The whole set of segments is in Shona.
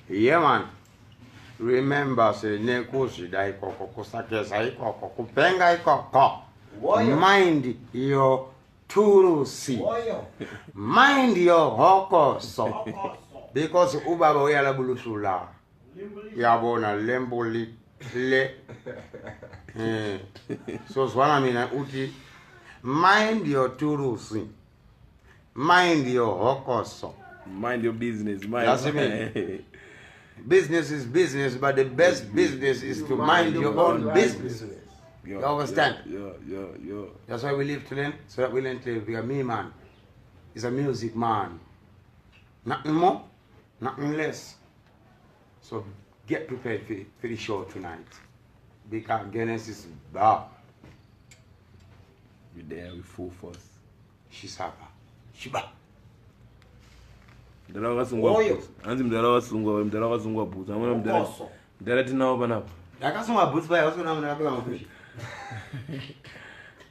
Yeah, man. Remember, say, nekusi dai koko kusakesa ikoko kupenga ikoko. Mind your turusi. Mind your hokoso. Because ubaba uyala bulusula. Yabona lemboli le. So swana mina uti. Mind your turusi. Mind your hokoso. Mind your business. That's it. Business is business, but the best business is to mind your own business. You understand? Yeah. That's why we live to learn, so that we learn to live. We are me, man. He's a music man. Nothing more, nothing less. So get prepared for the show tonight. Because Guinness is bad. We're there with full force. Shiba. Mdala wasungwa boots. Mdala tina open up. Akasungwa boots by also na mna kwa mkushi.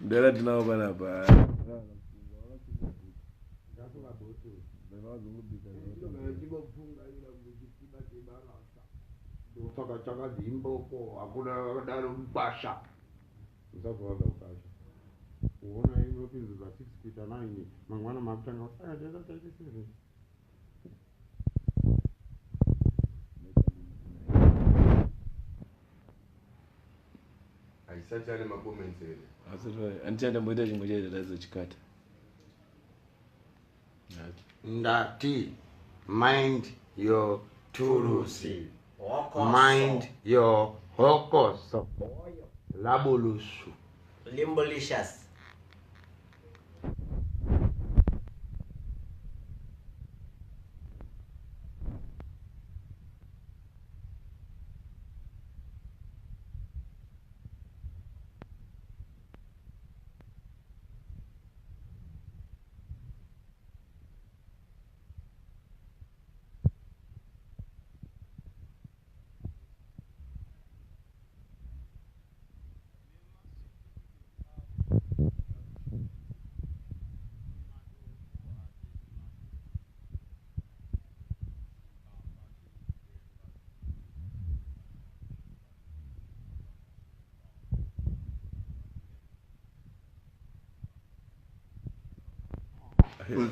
Mdala tina open up. Chaka dimbo ko hakuna dalo basha. Msako wala ukasha. Uona hiyo pizza za 6 feet 9 mangwana mapitanga sasa ndio sasa. Aisachale makoments ele. Asitwa antenda mboita chimwe chete tazochikata. Ndati mind your turusi. Mind your hokoso. Labulusu. Limbolicious.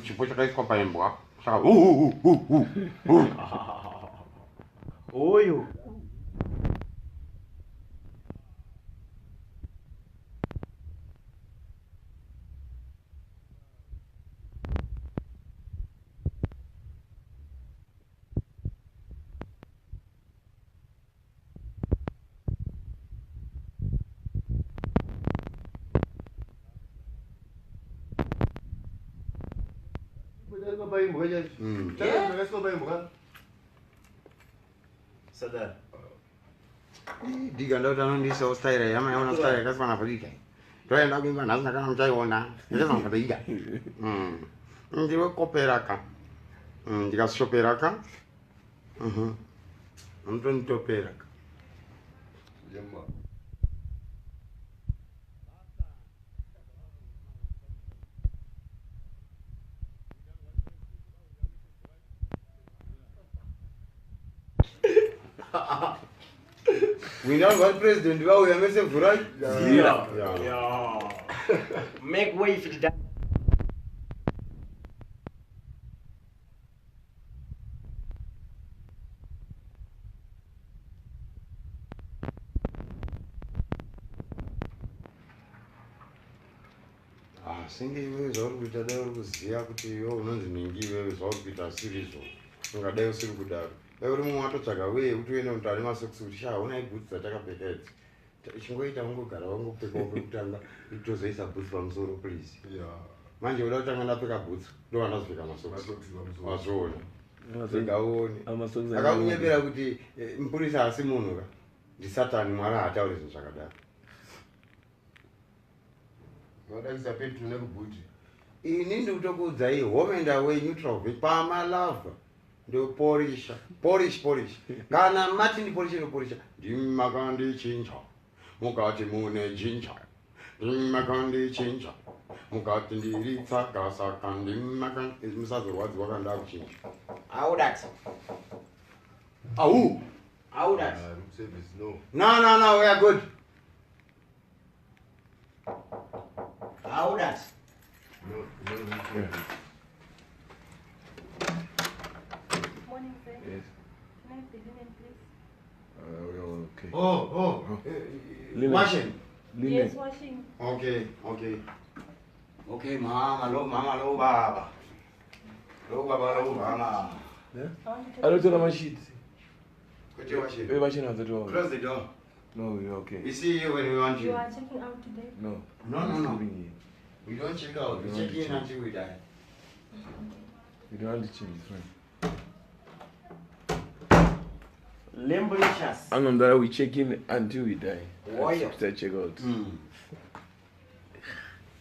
Tipo de raiz copa em boa. Oyo. Sadar. Diga ndo tano ndi so style ya ma style kasi wana fadika. Toa ndo kimba nazna kana mchai ona. Ndizo wana fadika. Ndiwe koperaka. Ndiga shoperaka. Ndo ntoperaka. Jemma. We know what president we are missing for right? Yeah. Make way for the Singe iwe zvauri kuita dai uri kuziya kuti iwe unonzi ningi iwewe zvauri kuita sirizvo ungadai usiri kudaro dai uri mumwe watotsvaga weye kuti uende muto ane masokisi kuti hauna ibhutsi dzatakapfeka idzi chingoita ungogara wangopfekawo pekutanga tozoisa bhutsi pamusoro please manje uda kutanga ndapfeka bhutsi ndo vandazopfeka masokisi wazoona zingaone akakunyepera kuti mupurisa asi munhu ka ndisatani mwari haatauri zvinhu zvakadaro Wadakisa petu nekubuti. Ini ndikutokuudzai home and away neutral vit pamalava ndoporisha polish kana mati ndiporisha ndimakandichinja mukati mune jinja ndimakandichinja mukati ndiri tsakasaka ndimakandisazorwadziwa kandakuchinja How that? Who? How that? Room service, no. No, we are good. How that? No room service. Morning, sir. Yes. Can I have the linen, please? Okay. Oh. Linen. Washing. Linen. Yes, washing. Okay, mama, lo baba. Lo mama. Yeah? I want you I don't to tell my sheet. What you washing? We're watching out the door. Close the door. No, you're okay. We see you when we want You you. are checking out today? No. No. Bring it. We don't check out. We check in until we die. You don't want to change, it's fine. Limbolicious. I'm on that we check in until we die. Warrior. After check out.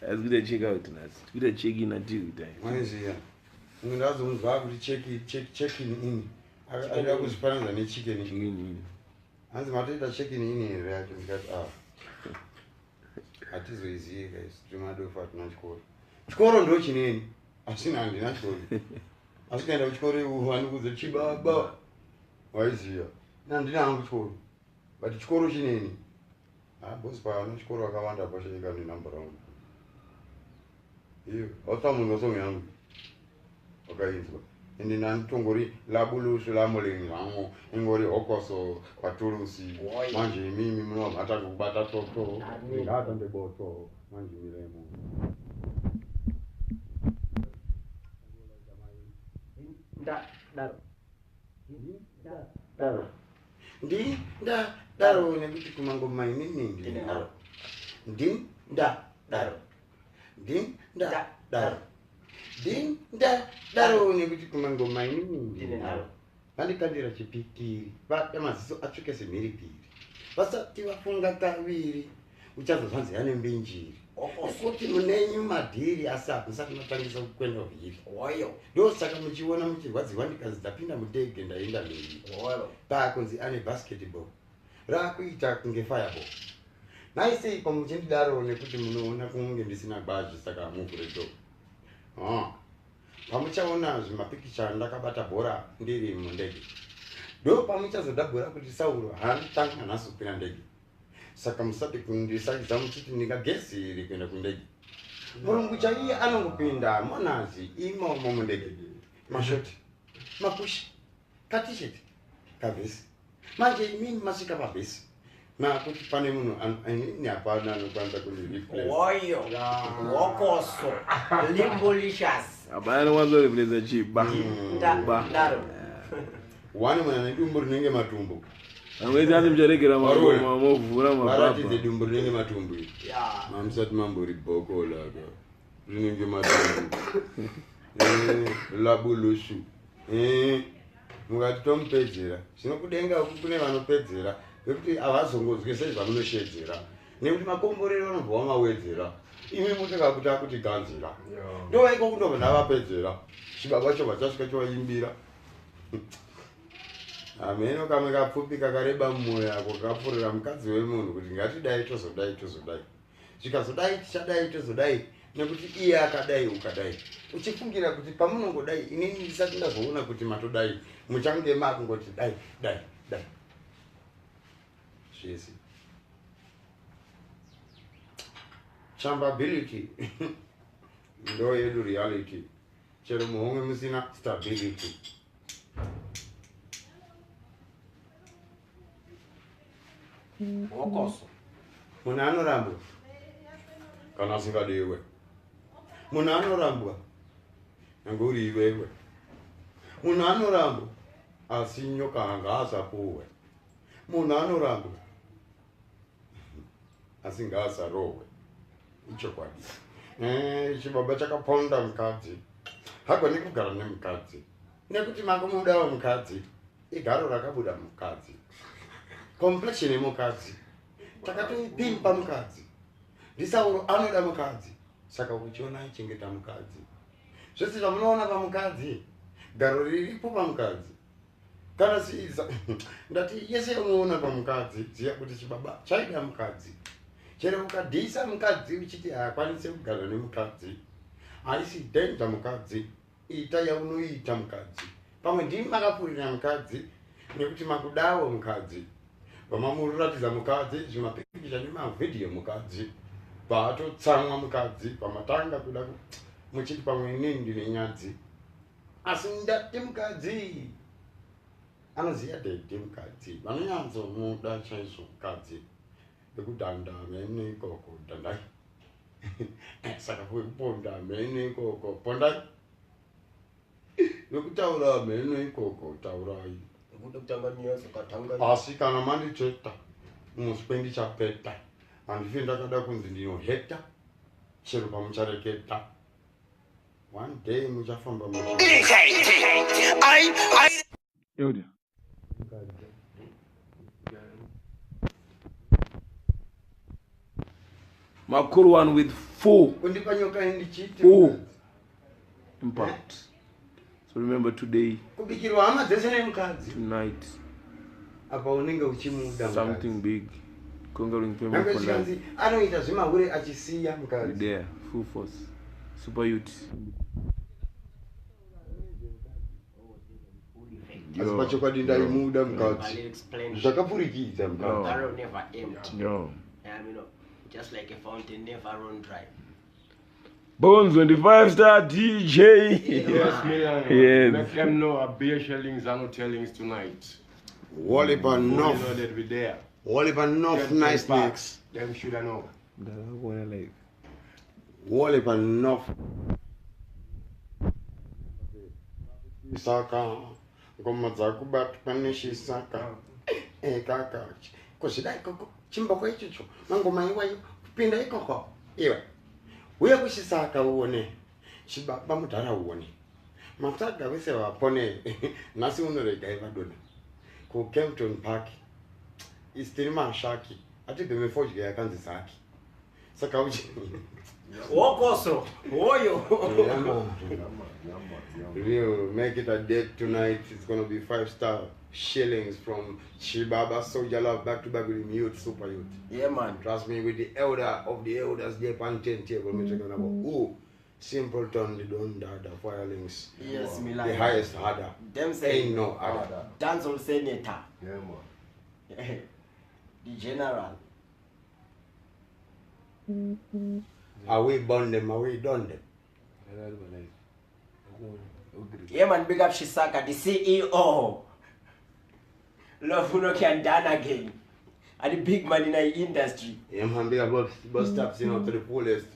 As good as check out to us. Good at check in until we die. When is here? Ungazi umva kuti check in. Ada kuzifanana ne chicken. Chicken in. Hanzi matoita check in here yacho ndikati hatizoiziye guys. Timadofa tuna chikoro. Chikoro ndo chineni. Asina handina chikoro. Asikaenda kuchikoro uhani kuze chibaba. Waiziya. Handina hangu chikoro. But chikoro chineni. Bosi pano chikoro wakawanda pashanyika nenamba rangu. Iyo, ausamunhu song yangu. Wakainzwa. Ende nanitongori labulusu lamulengi wangu. Ingori hokoso, patulusi. Manje mimi munomhata kubata toto. Ngata ndeboto. Manje milemo. Daro nekuti kumangoma inini ndinaro. Daro nekuti kumangoma inini ndinaro. Vandikandira chipikiri. Vada maziso atsvuke semhiripiri. Vasati vafunga kaviri. Uchazozvanzi ane mbinjiri. Kuti munenyu madhiri asi musati matangisa kukwenda vhiri. Ndosaka muchiona muchirwadziwa ndikazi dzapinda mudhege ndaenda mberi. Pakunzi ane basketball. Rakuita kunge fireball. Naisei pamuchindidaro nekuti munoona kunge ndisina gbazi saka muvuredo. Pamuchaona zvimapikicha ndakabata bhora ndiri mundege. Ndo pamuchazoda bhora kuti Sauro haanotanga nhasi kupinda ndege. Saka musati kundisaidza muchiti ndingagezi iri kuenda kundege. Murungu chaiye anongopinda monazi imomo mundege. Mashoti, mapushi, katisheti, kavhesi. Manje imini masvika pavhesi. Nakuti pane munhu ini hapana anokwanisa kundireplace. Warrior. Wokoso. Limbolicious. Hapana kwanza replace chiba. Ndaro. Wani mwana nedumbu rinenge matumbo. Amwezi ati mcharekera mavhura Varati mapapa. dumbu rinenge matumbo. Yeah. Mamusati mambori boko laka. Rinenge matumbo. Labulusu. Mukati tomupedzera. Zvinokudenga uku kune vanopedzera. Nekuti havazongozwe sezvamunoshedzera. Nekuti makomborero anobva wamawedzera. Imi muteka kuti akuti ganzira. Ndo iko kundobva ndavapedzera. Chibaba cho vachasvika choimbira. Ameno kamwe kapfupi kakareba mumwoyo yako kakapfurira mukadzi wemunhu kuti ngatidai tozodai. Zvikazodai tichadai tozodai. Nekuti iye akadai ukadai. Uchifungira kuti pamunongodai inini ndisati ndazoona kuti matodai. Muchange makungoti dai. Zvese. Chambability. Ndo yedu reality. Chero muhomwe musina stability. Wokoso. Munhu anorambwa kana asingadiwe. Munhu anorambwa nange uri iwewe. Munhu anorambwa asi nyoka hangaasapuwe. Munhu anorambwa asi ngaasarohwe. Ichokwadi. Chibaba chakaponda mukadzi. Hagoni kugara nemukadzi. Nekuti makumudawo mukadzi. Igaro rakabuda mukadzi. Complexion yemukadzi. Takatoipimpa mukadzi. Ndisauro anoda mukadzi. Saka uchiona ichengeta mukadzi. Zvese zvamunoona pamukadzi. Garo riripo pamukadzi. Kana siiza. Ndati yese unoona pamukadzi. Ziya kuti chibaba chaida mukadzi. Chero ukadhisa mukadzi uchiti haakwanise kugara nemukadzi. Haisi danger mukadzi. Ita yaunoita mukadzi. pamwe ndimi makapurira mukadzi nekuti makudawo mukadzi pamamuratidza mukadzi zvimapikicha nemavhidhiyo mukadzi paatotsamwa mukadzi pamatanga kuda muchiti pamwe inini ndine nyadzi asi ndati mukadzi anoziya dede mukadzi vanonyatsomuda chaizvo mukadzi ekudhanda mene ikoko dhandai saka kuponda mene ikoko pondai yokutaura mene ikoko taurai asi kana mandicheta muswe ndichapeta handifi ndakada kunzi ndinoheta chero pamuchareketa one day muchafamba Yoda. Makuru one with full impact. So remember today, tonight, something big. Conquering payment for life. We're there, full force. Super youth. Azipachokwadinda imuda mukadzi zvakapfurikidza mukadzi Barrel never empty. No. Just like a fountain never run dry. Bones 25-star DJ. Yes, Milan. Yes. Let them know our beer shellings and no tellings tonight. Walipa You know enough that we're there. Walipa enough nice mix Them should I know. Walipa enough Saka ngoma dzakubatwa neshisaka kaka kuzvidai koko chimboko ichocho mangoma iwayo kupinda ikoko iwe uye kushisaka uone chibaba mudhara uone matsaga vese vapone nhasi unoregai vadoda kuKempton Park istiri mashaki atibve mefodya yakanzi zaki saka uchi Wokoso, woyo. We'll make it a date tonight. It's going to be 5-star shillings from SoulJah Love back to back with him, youth, super youth. Yeah, man. Trust me, with the elder of the elders, the Panten table, we're talking about Simpleton, the Don Dada, Firelings. Yes, Milan. The highest harder. Them say Ain't no other. dancehall senator. Yeah, man. The general. Are we born them? Are we done them? Yeah, man, big up Shisaka, the CEO. Love who no can done again. And the big man in the industry. Yeah, man, big up bus stops, to the fullest.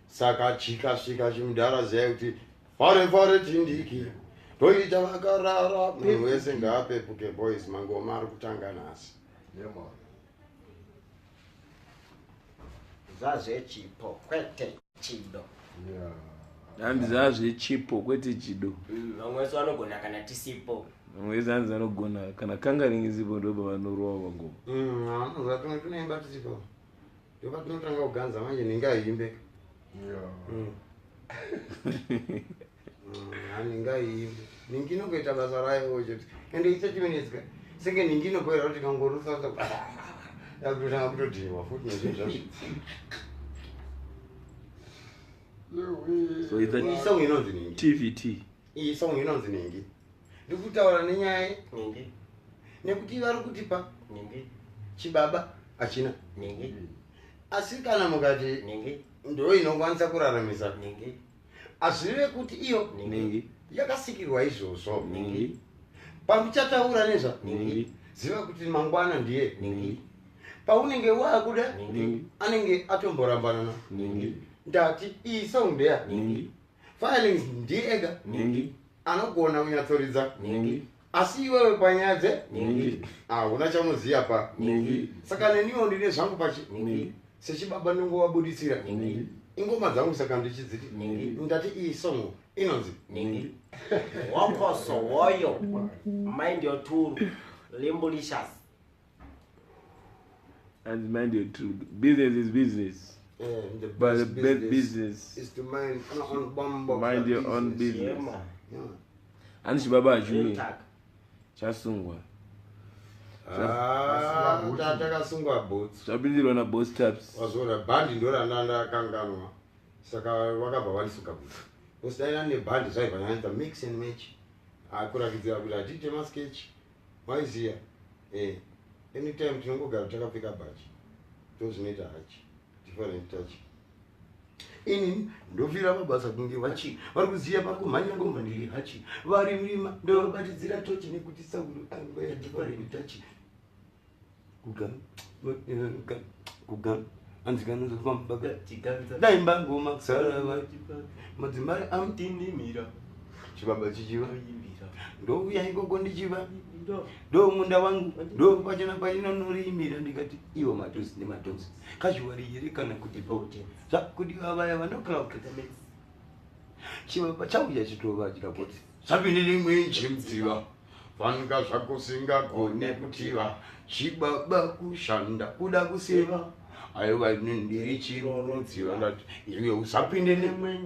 Saka chika chimdara zeuti. Fare tindiki. Toi javakarara. Mwese ngape puke boys mangomar kutanga nasi. Yeah, man. Zaze chipo, kwete chido. Yeah. And zaze chipo kwete chido. Vamweso vanogona kana tisipo. Mwezi anza anogona kana kangaringi zipo ndoba vanorowa vangu. Anozva tunoimba tisipo. Ndoba tunotanga kuganza manje ningaimbe. Yeah. Ningaimbe. Ninginongoita basa rayo chete. Ende icho chiminitska. Senge ninginokwera kuti kangorusa yakutanga kutodhiwa futi nezvizvazvo. So it's Iyi a song inonzi ningi. TVT. Iyi song inonzi ningi. Ndikutaura nenyaya Ningi, nekuti vari kutipa ningi, chibaba achina. ningi, Asi kana mukati ningi, ndo inokwanisa kuraramisa. ningi, Azvive kuti iyo Ningi. yakasikirwa izvozvo. Ningi. Pamuchataura nezva Ningi. ziva kuti mangwana ndiye. ningi, Paunenge wakuda Ningi. anenge atomborambana. Ningi. Ndati iyi song ndeya. Ningi. Filings ndiye ega Ningi. anogona kunyatsoridza. Ningi. Asi iwewe panyaya dze Ningi. hauna chamuziya pa. Ningi. Saka neniwo ndine zvangu pachi Ningi. sechibaba ndingovabuditsira Ningi. ingoma dzangu saka ndichidziti ningi, ndati iyi song inonzi ningi. Wokoso, woyo. Mind your tool. Limbolicious. And mind your truth. Business is business. the But the best best business. is to mind on bomb Mind your own Yeah, business. man. Yeah. And Shibaba Real Ajuni. talk. Chasungwa. Takasungwa boots Chabindirwa na boss taps. wazora bhandi ndorandanda kanganwa saka vakabva vanisuka boots usidaina nebhandi zvaibva nyanza mix and match akurakidzira kuti atiite masketch waiziya anytime tinongogara takapfeka bhachi tozvinoita hachi different touch ini ndofira mabasa kunge vachi vari kuziya pakumhanya ngoma ndiri hachi vari murima ndovabatidzira tochi nekuti sauro angaya different touch kugam anzikanozofambaka daimba ngoma kusara madzimari amutindimira chibaba chichiva ndouya ikoko ndichiva ndo munda wangu ndo pachona pachinonorimira ndikati iwo matosi nematosi kazhuwari here kana kuti kuti vavaya vanokauka chibaba chauya chitova chikapoti sapindi rimwe njemudziva fanika zvako singagone kutiva chibaba kushanda kuda kuseva aiwa ndiri chirurudziva ndati iwe usapinde nemwe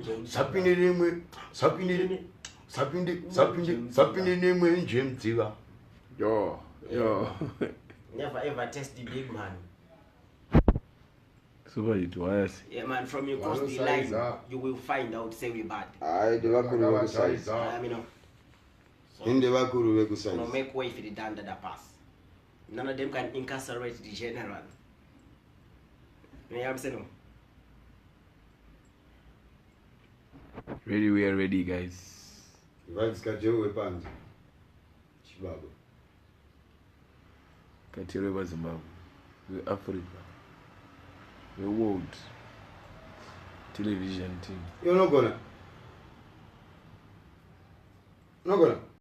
njemudziva. Yo. Never ever test the big man. So what you do? Yeah, man, from you cross the line, you will find out say we bad. Aye, the vakuru vekusaiza. I mean, Inde vakuru vekusaiza. No make way for the done that pass. None of them can incarcerate the general. You know what I'm saying? Ready, we are ready, guys. Vibes kajewe panzi. Chibaba. Katerewa Zimbabwe, the Africa, the world television team. You're not gonna.